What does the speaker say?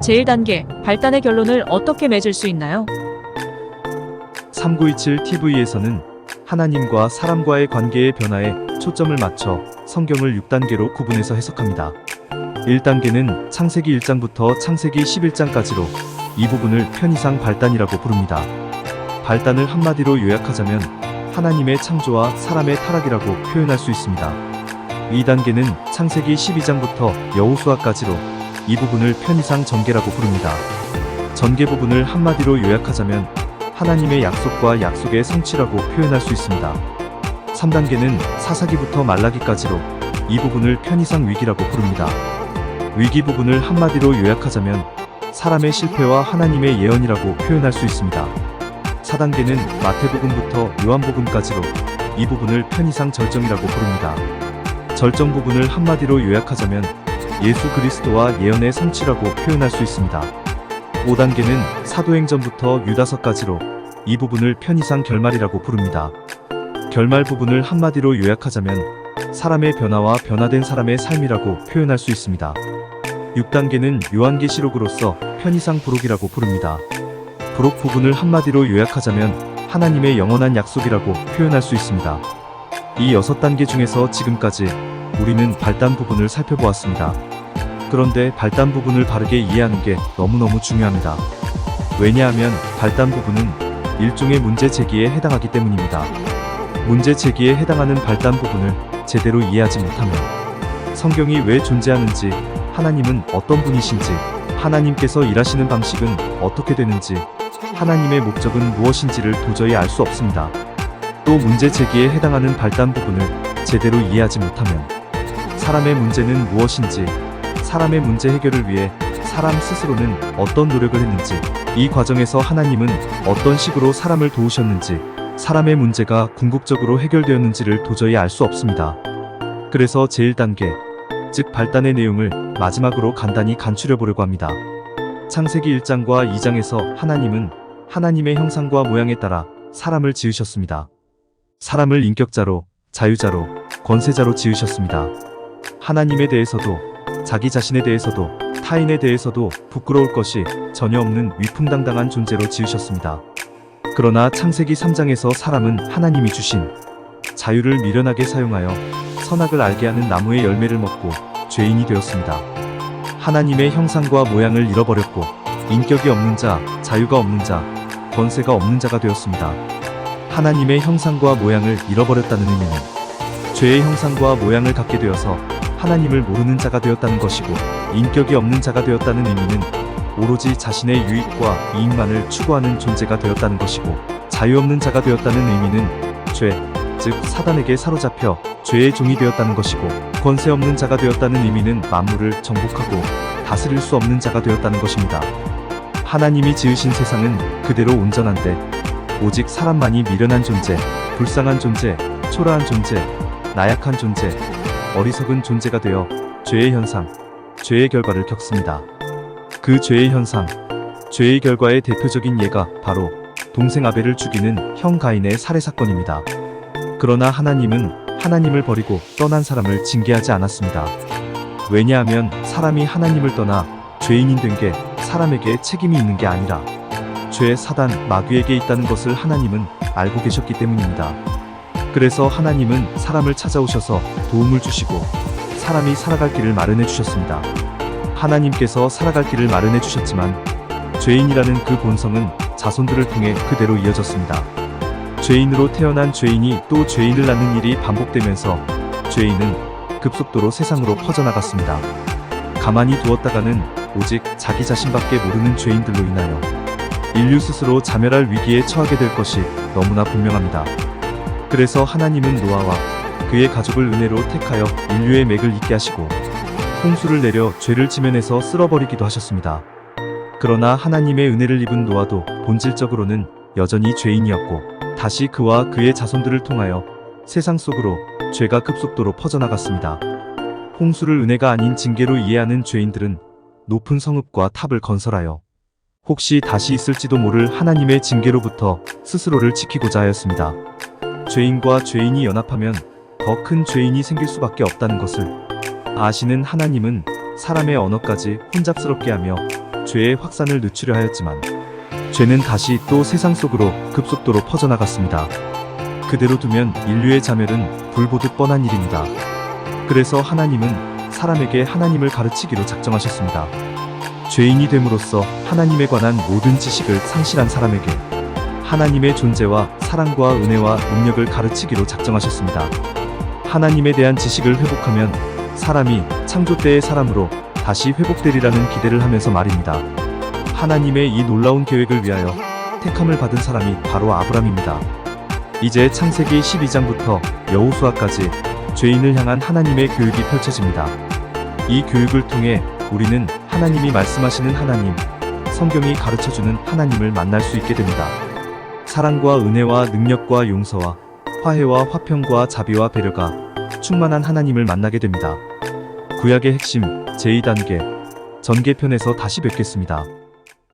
제1단계, 발단의 결론을 어떻게 맺을 수 있나요? 3927TV에서는 하나님과 사람과의 관계의 변화에 초점을 맞춰 성경을 6단계로 구분해서 해석합니다. 1단계는 창세기 1장부터 창세기 11장까지로 이 부분을 편의상 발단이라고 부릅니다. 발단을 한마디로 요약하자면 하나님의 창조와 사람의 타락이라고 표현할 수 있습니다. 2단계는 창세기 12장부터 여호수아까지로 이 부분을 편의상 전개라고 부릅니다. 전개 부분을 한마디로 요약하자면 하나님의 약속과 약속의 성취라고 표현할 수 있습니다. 3단계는 사사기부터 말라기까지로 이 부분을 편의상 위기라고 부릅니다. 위기 부분을 한마디로 요약하자면 사람의 실패와 하나님의 예언이라고 표현할 수 있습니다. 4단계는 마태복음부터 요한복음까지로 이 부분을 편의상 절정이라고 부릅니다. 절정 부분을 한마디로 요약하자면 예수 그리스도와 예언의 성취라고 표현할 수 있습니다. 5단계는 사도행전부터 유다서까지로 이 부분을 편의상 결말이라고 부릅니다. 결말 부분을 한마디로 요약하자면 사람의 변화와 변화된 사람의 삶이라고 표현할 수 있습니다. 6단계는 요한계시록으로서 편의상 부록이라고 부릅니다. 부록 부분을 한마디로 요약하자면 하나님의 영원한 약속이라고 표현할 수 있습니다. 이 6단계 중에서 지금까지 우리는 발단 부분을 살펴보았습니다. 그런데 발단 부분을 바르게 이해하는 게 너무너무 중요합니다. 왜냐하면 발단 부분은 일종의 문제 제기에 해당하기 때문입니다. 문제 제기에 해당하는 발단 부분을 제대로 이해하지 못하면 성경이 왜 존재하는지, 하나님은 어떤 분이신지, 하나님께서 일하시는 방식은 어떻게 되는지, 하나님의 목적은 무엇인지를 도저히 알 수 없습니다. 또 문제 제기에 해당하는 발단 부분을 제대로 이해하지 못하면 사람의 문제는 무엇인지, 사람의 문제 해결을 위해 사람 스스로는 어떤 노력을 했는지, 이 과정에서 하나님은 어떤 식으로 사람을 도우셨는지, 사람의 문제가 궁극적으로 해결되었는지를 도저히 알 수 없습니다. 그래서 제1단계, 즉 발단의 내용을 마지막으로 간단히 간추려 보려고 합니다. 창세기 1장과 2장에서 하나님은 하나님의 형상과 모양에 따라 사람을 지으셨습니다. 사람을 인격자로, 자유자로, 권세자로 지으셨습니다. 하나님에 대해서도, 자기 자신에 대해서도, 타인에 대해서도 부끄러울 것이 전혀 없는 위풍당당한 존재로 지으셨습니다. 그러나 창세기 3장에서 사람은 하나님이 주신 자유를 미련하게 사용하여 선악을 알게 하는 나무의 열매를 먹고 죄인이 되었습니다. 하나님의 형상과 모양을 잃어버렸고 인격이 없는 자, 자유가 없는 자, 권세가 없는 자가 되었습니다. 하나님의 형상과 모양을 잃어버렸다는 의미는 죄의 형상과 모양을 갖게 되어서 하나님을 모르는 자가 되었다는 것이고, 인격이 없는 자가 되었다는 의미는 오로지 자신의 유익과 이익만을 추구하는 존재가 되었다는 것이고, 자유 없는 자가 되었다는 의미는 죄, 즉 사단에게 사로잡혀 죄의 종이 되었다는 것이고, 권세 없는 자가 되었다는 의미는 만물을 정복하고 다스릴 수 없는 자가 되었다는 것입니다. 하나님이 지으신 세상은 그대로 온전한데 오직 사람만이 미련한 존재, 불쌍한 존재, 초라한 존재, 나약한 존재, 어리석은 존재가 되어 죄의 현상, 죄의 결과를 겪습니다. 그 죄의 현상, 죄의 결과의 대표적인 예가 바로 동생 아벨을 죽이는 형 가인의 살해 사건입니다. 그러나 하나님은 하나님을 버리고 떠난 사람을 징계하지 않았습니다. 왜냐하면 사람이 하나님을 떠나 죄인이 된 게 사람에게 책임이 있는 게 아니라 죄, 사단, 마귀에게 있다는 것을 하나님은 알고 계셨기 때문입니다. 그래서 하나님은 사람을 찾아오셔서 도움을 주시고 사람이 살아갈 길을 마련해 주셨습니다. 하나님께서 살아갈 길을 마련해 주셨지만 죄인이라는 그 본성은 자손들을 통해 그대로 이어졌습니다. 죄인으로 태어난 죄인이 또 죄인을 낳는 일이 반복되면서 죄인은 급속도로 세상으로 퍼져나갔습니다. 가만히 두었다가는 오직 자기 자신밖에 모르는 죄인들로 인하여 인류 스스로 자멸할 위기에 처하게 될 것이 너무나 분명합니다. 그래서 하나님은 노아와 그의 가족을 은혜로 택하여 인류의 맥을 잇게 하시고 홍수를 내려 죄를 지면에서 쓸어버리기도 하셨습니다. 그러나 하나님의 은혜를 입은 노아도 본질적으로는 여전히 죄인이었고 다시 그와 그의 자손들을 통하여 세상 속으로 죄가 급속도로 퍼져나갔습니다. 홍수를 은혜가 아닌 징계로 이해하는 죄인들은 높은 성읍과 탑을 건설하여 혹시 다시 있을지도 모를 하나님의 징계로부터 스스로를 지키고자 하였습니다. 죄인과 죄인이 연합하면 더 큰 죄인이 생길 수밖에 없다는 것을 아시는 하나님은 사람의 언어까지 혼잡스럽게 하며 죄의 확산을 늦추려 하였지만 죄는 다시 또 세상 속으로 급속도로 퍼져나갔습니다. 그대로 두면 인류의 자멸은 불보듯 뻔한 일입니다. 그래서 하나님은 사람에게 하나님을 가르치기로 작정하셨습니다. 죄인이 됨으로써 하나님에 관한 모든 지식을 상실한 사람에게 하나님의 존재와 사랑과 은혜와 능력을 가르치기로 작정하셨습니다. 하나님에 대한 지식을 회복하면 사람이 창조 때의 사람으로 다시 회복되리라는 기대를 하면서 말입니다. 하나님의 이 놀라운 계획을 위하여 택함을 받은 사람이 바로 아브람입니다. 이제 창세기 12장부터 여호수아까지 죄인을 향한 하나님의 교육이 펼쳐집니다. 이 교육을 통해 우리는 하나님이 말씀하시는 하나님, 성경이 가르쳐주는 하나님을 만날 수 있게 됩니다. 사랑과 은혜와 능력과 용서와 화해와 화평과 자비와 배려가 충만한 하나님을 만나게 됩니다. 구약의 핵심 제2단계 전개편에서 다시 뵙겠습니다.